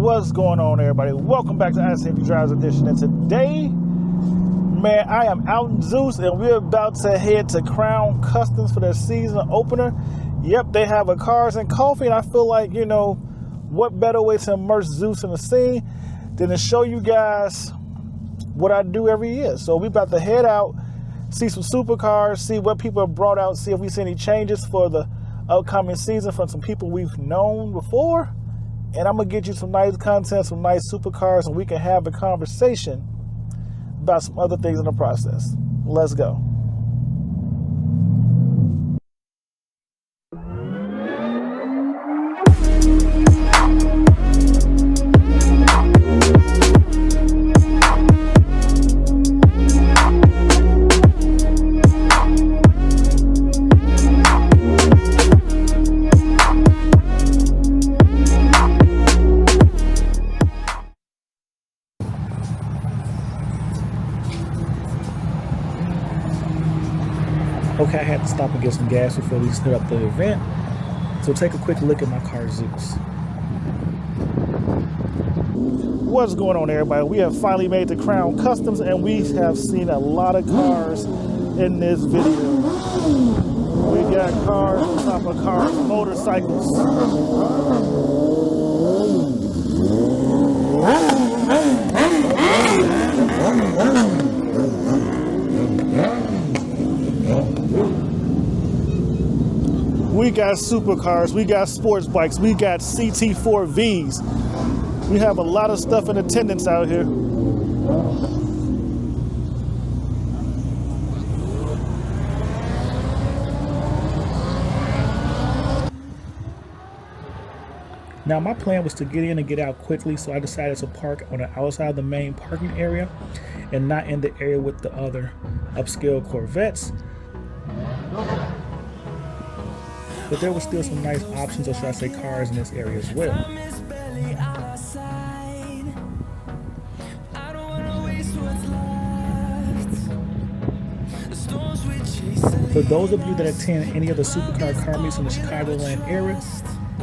What's going on, everybody? Welcome back to ICNV Drivers Edition. And today, man, I am out in Zeus and we're about to head to Crown Customs for their season opener. Yep, they have a cars and coffee, and I feel like, you know, what better way to immerse Zeus in the scene than to show you guys what I do every year. So we're about to head out, see some supercars, see what people have brought out, see if we see any changes for the upcoming season from some people we've known before. And I'm gonna get you some nice content, some nice supercars, and we can have a conversation about some other things in the process. Let's go. Okay, I had to stop and get some gas before we set up the event. So take a quick look at my car, Zeus. What's going on, everybody? We have finally made the Crown Customs, and we have seen a lot of cars in this video. We got cars on top of cars, motorcycles. We got supercars, we got sports bikes, we got CT4Vs. We have a lot of stuff in attendance out here. Now my plan was to get in and get out quickly, so I decided to park on the outside of the main parking area and not in the area with the other upscale Corvettes. But there were still some nice options, or should I say cars, in this area as well. For those of you that attend any of the supercar car meets in the Chicagoland area,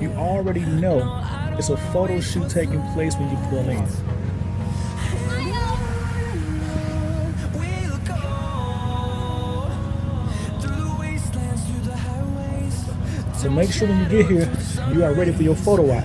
you already know it's a photo shoot taking place when you pull in. So make sure when you get here, you are ready for your photo op.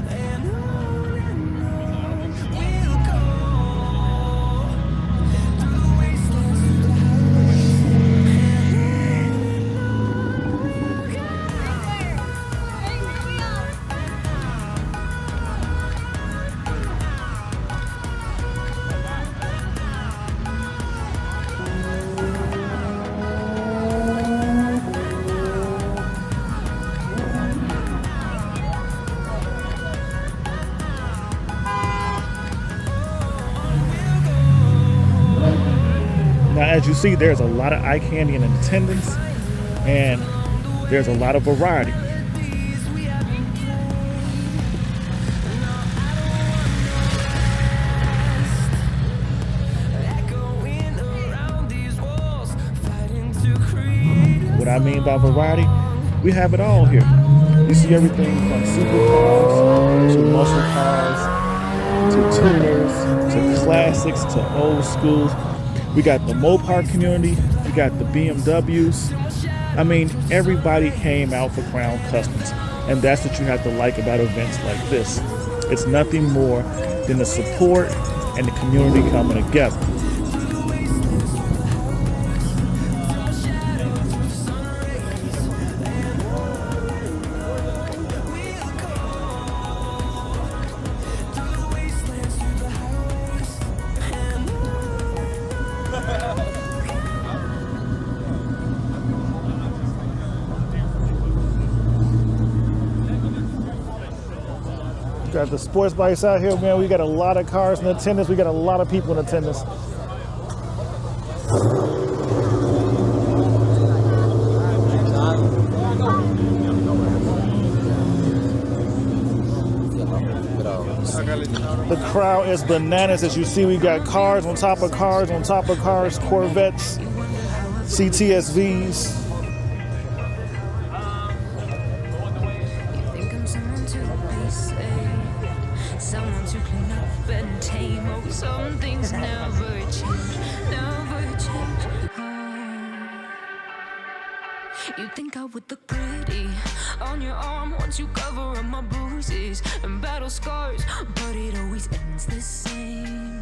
Now, as you see, there's a lot of eye candy in attendance, and there's a lot of variety. What I mean by variety, we have it all here. You see everything from supercars to muscle cars to tuners to classics to old schools. We got the Mopar community, we got the BMWs. I mean, everybody came out for Crown Customs, and that's what you have to like about events like this. It's nothing more than the support and the community coming together. Got the sports bikes out here, man. We got a lot of cars in attendance. We got a lot of people in attendance. The crowd is bananas. As you see, we got cars on top of cars on top of cars, Corvettes, CTSVs. someone to clean up and tame. Oh, some things never change, never change. Oh. You think I would look pretty on your arm once you cover up my bruises and battle scars, but it always ends the same.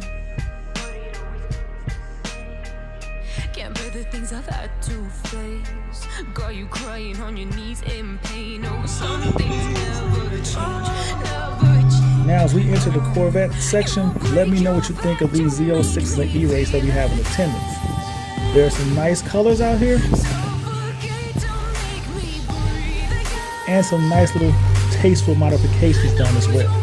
Can't bear the things I've had to face. Got you crying on your knees in pain. Oh, some things never change, never change. Now, as we enter the Corvette section, let me know what you think of these Z06s and E-Rays that we have in attendance. There are some nice colors out here, and some nice little tasteful modifications done as well.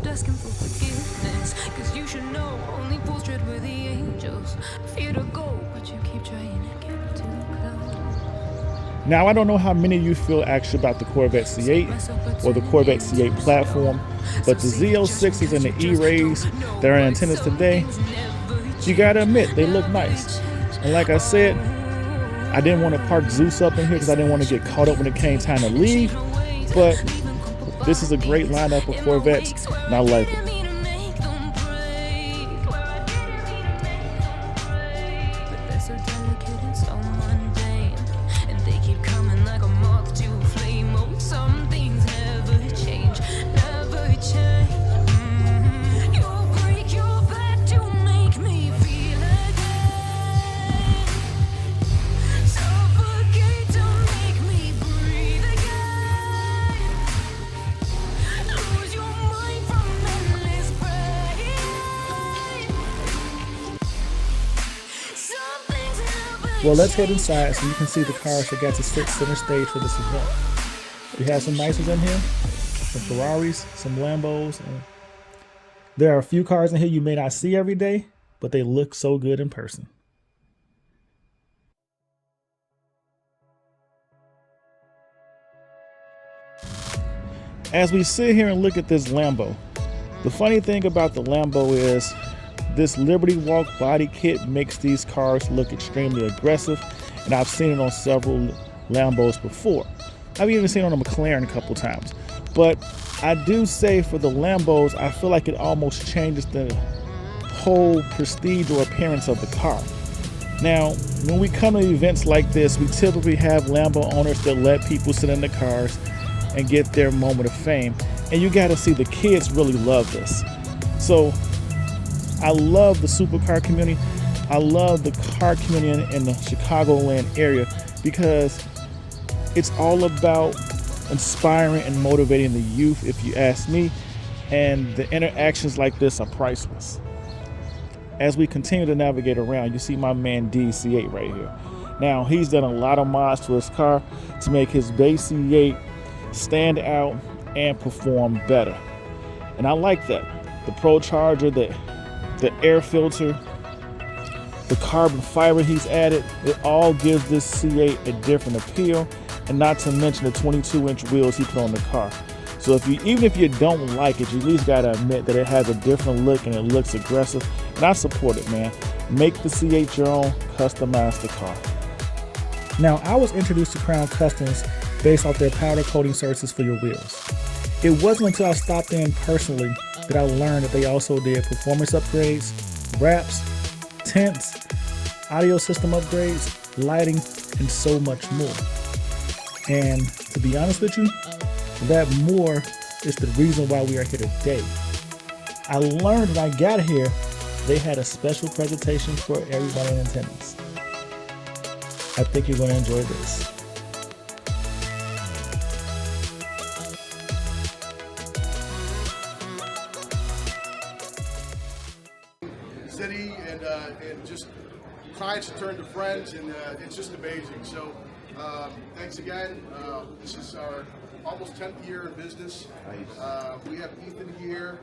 Asking for forgiveness, cause you should know only fools tread where the angels fear to go, but you keep trying to get too close. Now, I don't know how many of you feel actually about the Corvette C8 or the Corvette C8 platform, but the Z06s and the E-Rays that are in attendance today, you gotta admit, they look nice. And like I said, I didn't want to park Zeus up in here because I didn't want to get caught up when it came time to leave, but this is a great lineup of Corvettes, and I like it. Well, let's head inside so you can see the cars that got to sit center stage for this event. We have some nice ones in here, some Ferraris, some Lambos. And there are a few cars in here you may not see every day, but they look so good in person. As we sit here and look at this Lambo, the funny thing about the Lambo is this Liberty Walk body kit makes these cars look extremely aggressive, and I've seen it on several Lambos before. I've even seen it on a McLaren a couple times. But I do say for the Lambos, I feel like it almost changes the whole prestige or appearance of the car. Now, when we come to events like this, we typically have Lambo owners that let people sit in the cars and get their moment of fame. And you got to see the kids really love this. So I love the supercar community. I love the car community in the Chicagoland area because it's all about inspiring and motivating the youth, if you ask me, and the interactions like this are priceless. As we continue to navigate around, you see my man DC8 right here. Now, he's done a lot of mods to his car to make his base C8 stand out and perform better. And I like that. The Pro Charger, the air filter, the carbon fiber he's added, it all gives this C8 a different appeal, and not to mention the 22-inch wheels he put on the car. So even if you don't like it, you at least gotta admit that it has a different look and it looks aggressive, and I support it, man. Make the C8 your own, customize the car. Now, I was introduced to Crown Customs based off their powder coating services for your wheels. It wasn't until I stopped in personally that I learned that they also did performance upgrades, wraps, tints, audio system upgrades, lighting, and so much more. And to be honest with you, that more is the reason why we are here today. I learned when I got here, they had a special presentation for everybody in attendance. I think you're going to enjoy this. City and just clients turn to friends, and it's just amazing. So thanks again. This is our almost 10th year in business. We have Ethan here.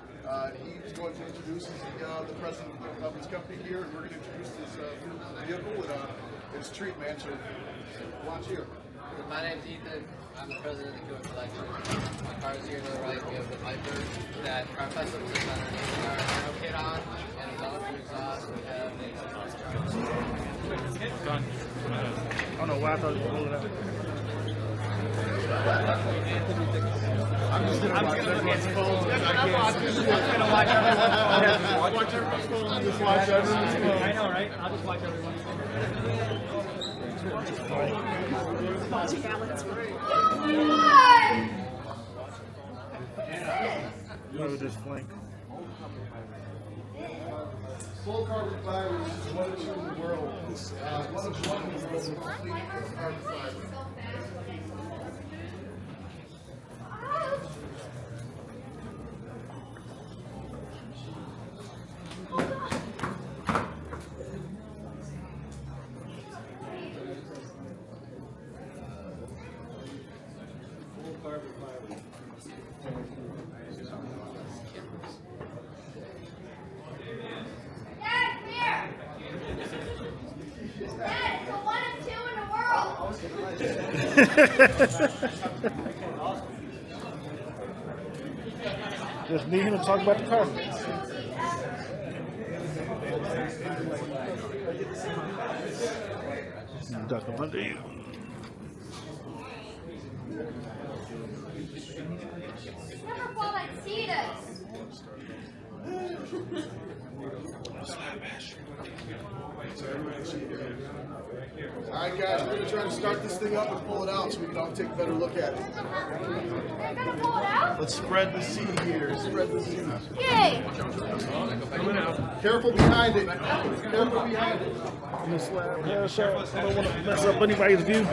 He's going to introduce the president of his company here, and we're going to introduce this vehicle and his treat, man. So watch here. My name's Ethan. I'm the president of the Cool Collection. My car is here to the right. We have the Viper that Car Customs is underneath our aero kit on, and it's all through exhaust. We have a Done. I don't know why I thought you were rolling out. I'm just gonna watch everyone's phone. I'm just gonna watch everyone's phone. Just watch everyone's phone. I know, right? I'll just watch everyone's phone. Watching Alan's Look at this flank. Full carbon fiber is one of two in the world. One of one is the complete carbon fiber. Just need him to talk about the car. Duck him under you. Never fall like cheetahs. Alright guys, we're going to try to start this thing up and pull it out so we can all take a better look at it. They're gonna pull it out? Let's spread the seed here. Spread the seed. Yay! Careful behind it. Careful behind it. I'm gonna slap. Yeah, sure. I don't want to mess up anybody's view.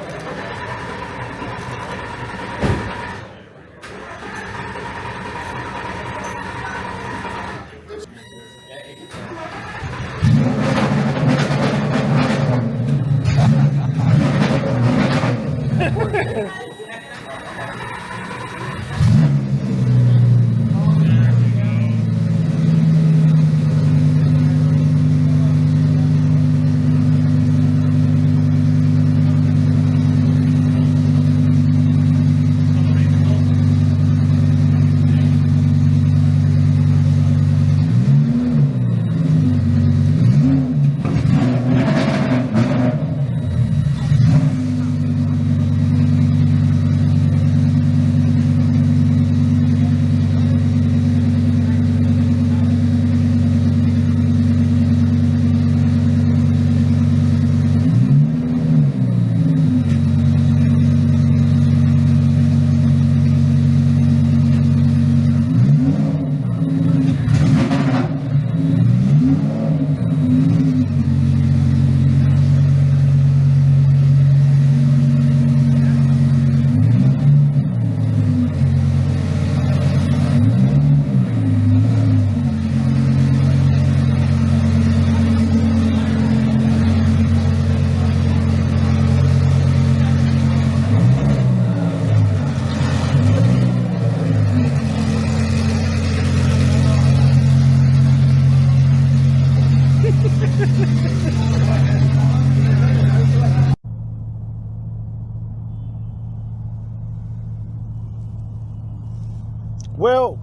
Well,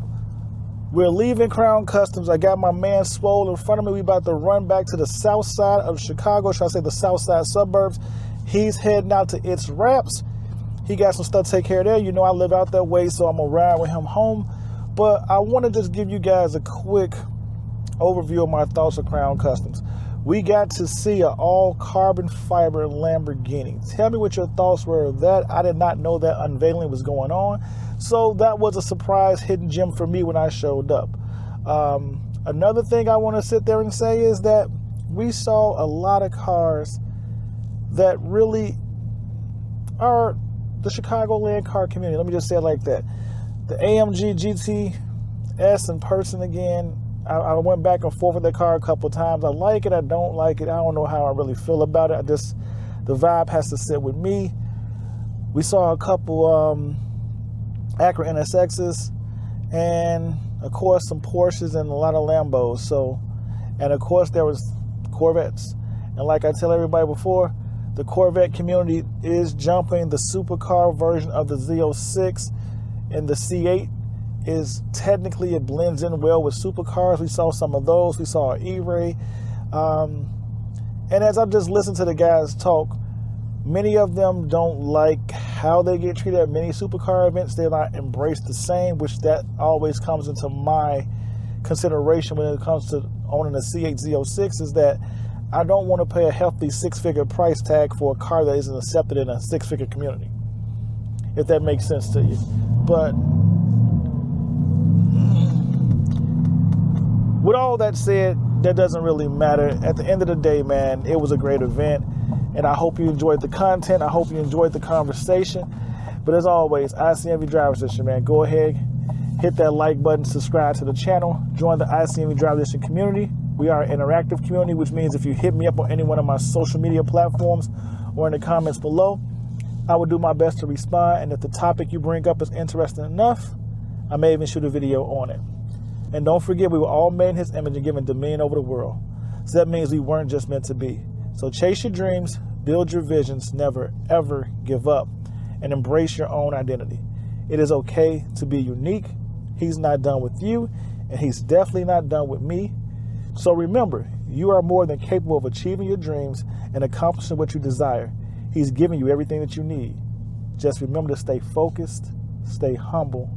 we're leaving Crown Customs. I got my man Swole in front of me. We about to run back to the south side of Chicago. Should I say the south side suburbs? He's heading out to its wraps. He got some stuff to take care of there. You know I live out that way, so I'm going to ride with him home. But I want to just give you guys a quick overview of my thoughts of Crown Customs. We got to see an all carbon fiber Lamborghini. Tell me what your thoughts were of that. I did not know that unveiling was going on. So that was a surprise hidden gem for me when I showed up. Another thing I want to sit there and say is that we saw a lot of cars that really are the Chicagoland car community. Let me just say it like that. The AMG GT in person again. I went back and forth with that car a couple times. I like it, I don't like it. I don't know how I really feel about it. The vibe has to sit with me. We saw a couple Acura NSXs, and of course some Porsches and a lot of Lambos. And of course there was Corvettes. And like I tell everybody before, The Corvette community is jumping. The supercar version of the Z06 and the C8 is technically, it blends in well with supercars. We saw some of those. We saw an E-Ray. And as I just listened to the guys talk, many of them don't like how they get treated at many supercar events. They're not embraced the same, which that always comes into my consideration when it comes to owning a C8 Z06, is that I don't want to pay a hefty six-figure price tag for a car that isn't accepted in a six-figure community, if that makes sense to you. But with all that said, that doesn't really matter. At the end of the day, man, it was a great event, and I hope you enjoyed the content. I hope you enjoyed the conversation. But as always, ICNV Drivers Edition, man, go ahead, hit that like button, subscribe to the channel, join the ICNV Drivers Edition community. We are an interactive community, which means if you hit me up on any one of my social media platforms or in the comments below, I will do my best to respond. And if the topic you bring up is interesting enough, I may even shoot a video on it. And don't forget, we were all made in his image and given dominion over the world. So that means we weren't just meant to be. So chase your dreams, build your visions, never, ever give up, and embrace your own identity. It is okay to be unique. He's not done with you, and he's definitely not done with me. So remember, you are more than capable of achieving your dreams and accomplishing what you desire. He's giving you everything that you need. Just remember to stay focused, stay humble,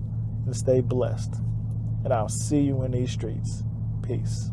and stay blessed. And I'll see you in these streets. Peace.